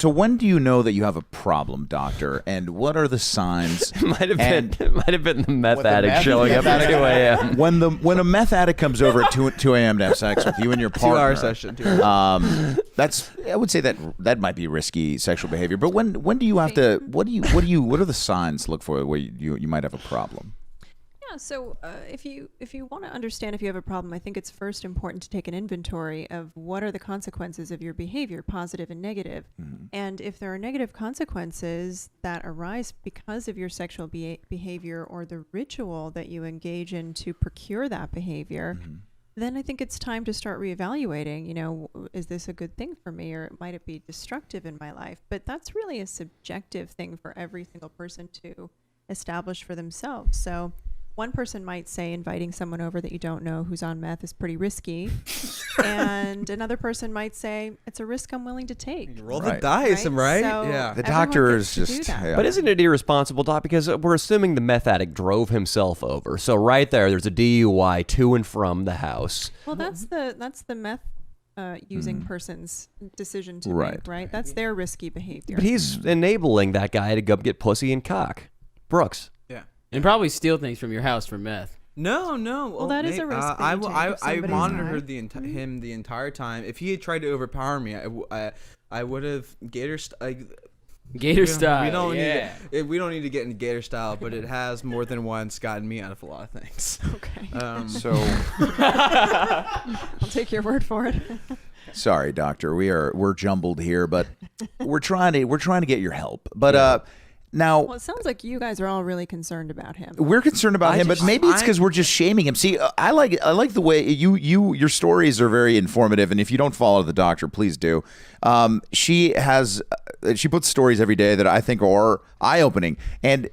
So when do you know that you have a problem, doctor? And what are the signs? It might have been the meth addict showing up at 2 a.m. When a meth addict comes over at 2 a.m. to have sex with you and your partner, 2-hour session. 2 hours. I would say that might be risky sexual behavior. But when do you have to? What are the signs to look for where you might have a problem? Yeah, so if you want to understand if you have a problem, I think it's first important to take an inventory of what are the consequences of your behavior, positive and negative. Mm-hmm. And if there are negative consequences that arise because of your sexual behavior or the ritual that you engage in to procure that behavior, mm-hmm. then I think it's time to start reevaluating, is this a good thing for me, or might it be destructive in my life? But that's really a subjective thing for every single person to establish for themselves. So one person might say inviting someone over that you don't know who's on meth is pretty risky. And another person might say it's a risk I'm willing to take. You roll the dice, right? So yeah. The doctor is just... Yeah. But isn't it irresponsible, Doc? Because we're assuming the meth addict drove himself over. So right there's a DUI to and from the house. Well, that's the meth using person's decision to make, right? That's their risky behavior. But he's enabling that guy to go get pussy and cock. Brooks. And probably steal things from your house for meth. No. Well, that is a risk. I monitored him the entire time. If he had tried to overpower me, I would have Gator style. We don't need to get into Gator style, but it has more than once gotten me out of a lot of things. Okay. So I'll take your word for it. Sorry, doctor. We're jumbled here, but we're trying to get your help. But now, well, it sounds like you guys are all really concerned about him. We're concerned about him, but maybe it's because we're just shaming him. See, I like the way your stories are very informative, and if you don't follow the doctor, please do. She puts stories every day that I think are eye-opening, and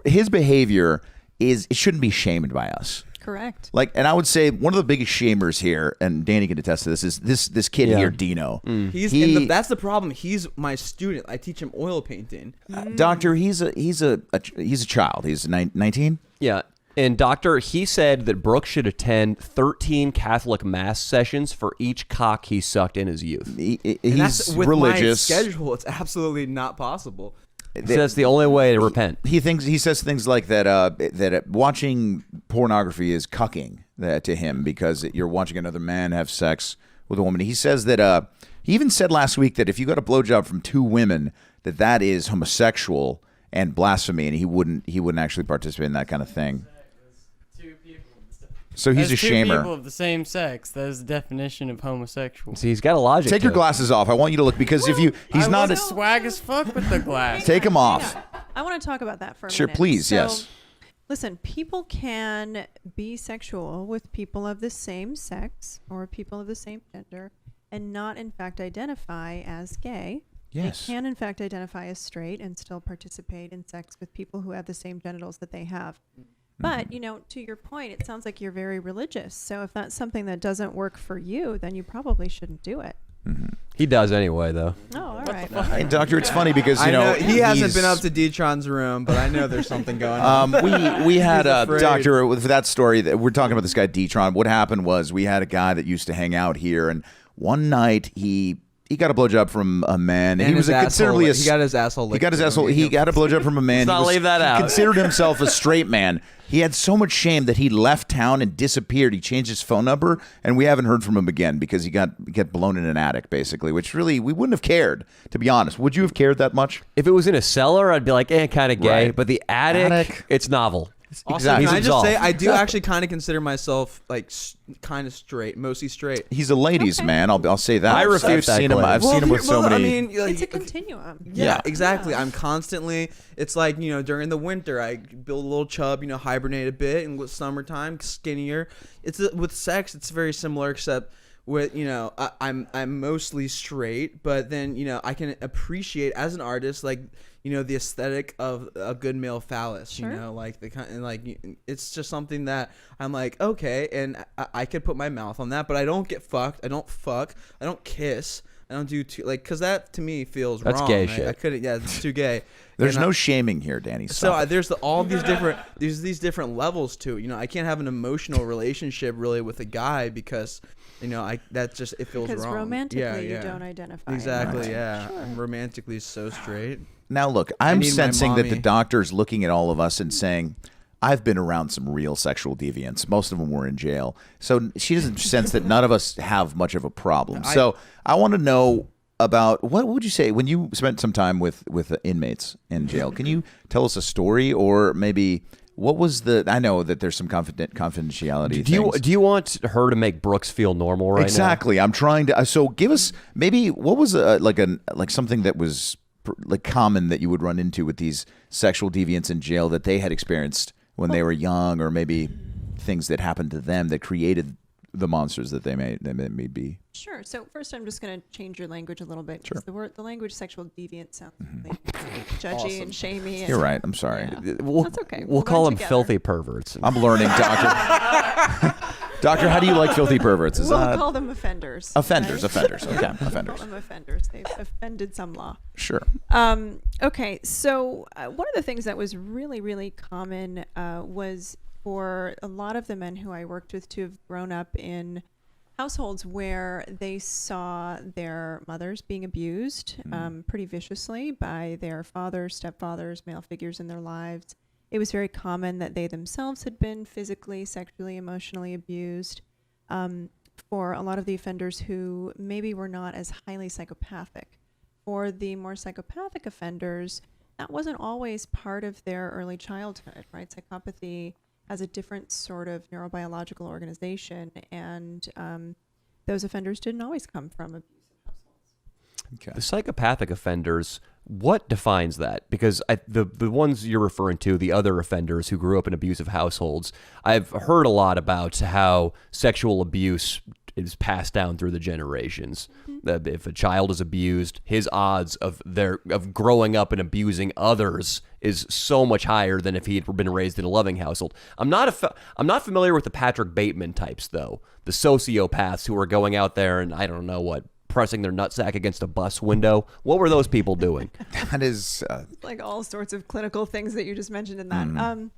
his behavior it shouldn't be shamed by us. Correct. And I would say one of the biggest shamers here, and Danny can attest to this, is this kid here, Dino. Mm. That's the problem. He's my student. I teach him oil painting. Doctor, he's a child. He's 19. Yeah. And doctor, he said that Brooks should attend 13 Catholic mass sessions for each cock he sucked in his youth. He's with religious. My schedule, it's absolutely not possible. So that's the only way to repent. He says things like that watching pornography is cucking to him because you're watching another man have sex with a woman. He says that he even said last week that if you got a blowjob from 2 women, that is homosexual and blasphemy, and he wouldn't actually participate in that kind of thing. So he's a shamer. 2 people of the same sex. That is the definition of homosexual. See, he's got a logic. Take your glasses off. I want you to look because he's not as swag as fuck with the glass. Take them off. I want to talk about that for a minute. Sure, please. Yes. Listen, people can be sexual with people of the same sex or people of the same gender and not, in fact, identify as gay. Yes. They can, in fact, identify as straight and still participate in sex with people who have the same genitals that they have. But, to your point, it sounds like you're very religious. So if that's something that doesn't work for you, then you probably shouldn't do it. Mm-hmm. He does anyway, though. Oh, all right. Hey, doctor, it's funny because, I know he hasn't been up to D-Tron's room, but I know there's something going on. We had a doctor with that story. That we're talking about this guy, D-Tron. What happened was we had a guy that used to hang out here, and one night he got a blowjob from a man, and he was considerably he got his asshole. He got his asshole. He got a blowjob from a man. Let's not leave that out. He considered himself a straight man. He had so much shame that he left town and disappeared. He changed his phone number, and we haven't heard from him again because he got blown in an attic, basically. Which really we wouldn't have cared, to be honest. Would you have cared that much? If it was in a cellar, I'd be like, kind of gay. Right. But the attic, it's novel. Also, can I just say, I do actually kind of consider myself kind of straight, mostly straight. He's a ladies' man. I'll say that. I refute that. I've seen him with so many. I mean, it's a continuum. Yeah, exactly. I'm constantly. It's like during the winter, I build a little chub, hibernate a bit, and with summertime, skinnier. With sex, it's very similar, except with I'm mostly straight, but then I can appreciate as an artist the aesthetic of a good male phallus. Sure. It's just something that I'm like, okay, and I could put my mouth on that, but I don't get fucked. I don't fuck. I don't kiss. I don't do too because that to me feels That's wrong. gay I shit. couldn't. Yeah, it's too gay. There's And no shaming here, Danny. So Stop it. there's all these different these different levels to it. I can't have an emotional relationship really with a guy because that just it feels Because wrong. romantically you don't identify. Exactly. Right. Yeah. Sure. I'm romantically so straight. Now, look, I'm need my sensing that the mommy. doctor's looking at all of us and saying, I've been around some real sexual deviants. Most of them were in jail. So she doesn't sense that none of us have much of a problem. So I want to know about, what would you say, when you spent some time with inmates in jail, can you tell us a story, or maybe what was I know that there's some confidentiality Do you want her to make Brooks feel normal right now? Exactly. I'm trying to. So give us maybe what was like something that was like common that you would run into with these sexual deviants in jail that they had experienced when they were young, or maybe things that happened to them that created the monsters that they may be. Sure. So first, I'm just going to change your language a little bit. Sure. The language "sexual deviant" sounds really judgy and shamey. You're right. I'm sorry. Yeah. That's okay. We'll call learn them together. filthy perverts. I'm learning, doctor. Doctor, how do you like filthy perverts? Is We'll that call them offenders. offenders? right? Offenders. Yeah, Okay, we'll offenders. call them offenders. They've offended some law. Sure. Okay, so one of the things that was really, really common was for a lot of the men who I worked with to have grown up in households where they saw their mothers being abused pretty viciously by their fathers, stepfathers, male figures in their lives. It was very common that they themselves had been physically, sexually, emotionally abused. For a lot of the offenders who maybe were not as highly psychopathic. For the more psychopathic offenders, that wasn't always part of their early childhood, right? Psychopathy has a different sort of neurobiological organization, and those offenders didn't always come from abusive households. Okay. The psychopathic offenders, what defines that? Because the ones you're referring to, the other offenders who grew up in abusive households, I've heard a lot about how sexual abuse is passed down through the generations. That if a child is abused, his odds of growing up and abusing others is so much higher than if he had been raised in a loving household. I'm not familiar with the Patrick Bateman types though, the sociopaths who are going out there and I don't know what, pressing their nutsack against a bus window. What were those people doing? That is. Like all sorts of clinical things that you just mentioned in that.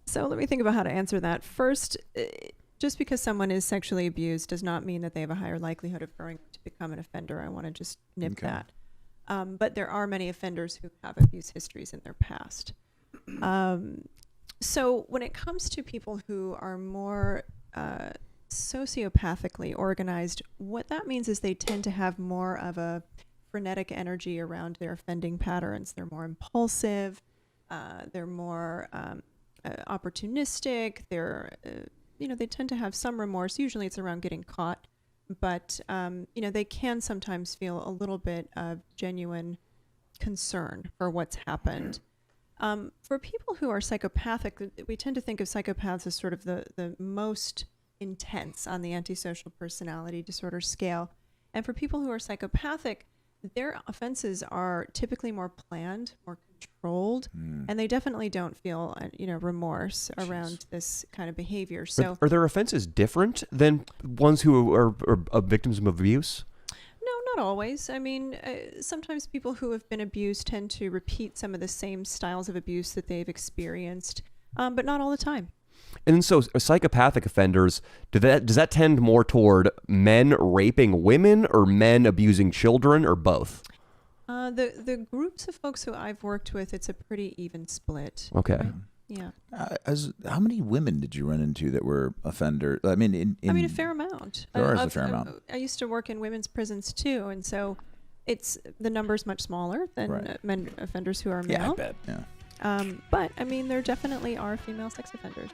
So let me think about how to answer that. First, just because someone is sexually abused does not mean that they have a higher likelihood of growing to become an offender. I want to just nip that. But there are many offenders who have abuse histories in their past. So when it comes to people who are more sociopathically organized, what that means is they tend to have more of a frenetic energy around their offending patterns. They're more impulsive. They're more opportunistic. They tend to have some remorse. Usually it's around getting caught, but they can sometimes feel a little bit of genuine concern for what's happened. For people who are psychopathic, we tend to think of psychopaths as sort of the most intense on the antisocial personality disorder scale. And for people who are psychopathic, their offenses are typically more planned, more controlled, and they definitely don't feel, remorse around this kind of behavior. So, Are their offenses different than ones who are victims of abuse? no, not always. I mean, sometimes people who have been abused tend to repeat some of the same styles of abuse that they've experienced, but not all the time. And so psychopathic offenders, does that tend more toward men raping women or men abusing children or both? The groups of folks who I've worked with, it's a pretty even split. Okay. Right? Yeah. How many women did you run into that were offenders? I mean, a fair amount. There is a fair amount. I used to work in women's prisons too, and so the number's much smaller than men offenders who are male. Yeah, I bet. Yeah. But I mean, there definitely are female sex offenders.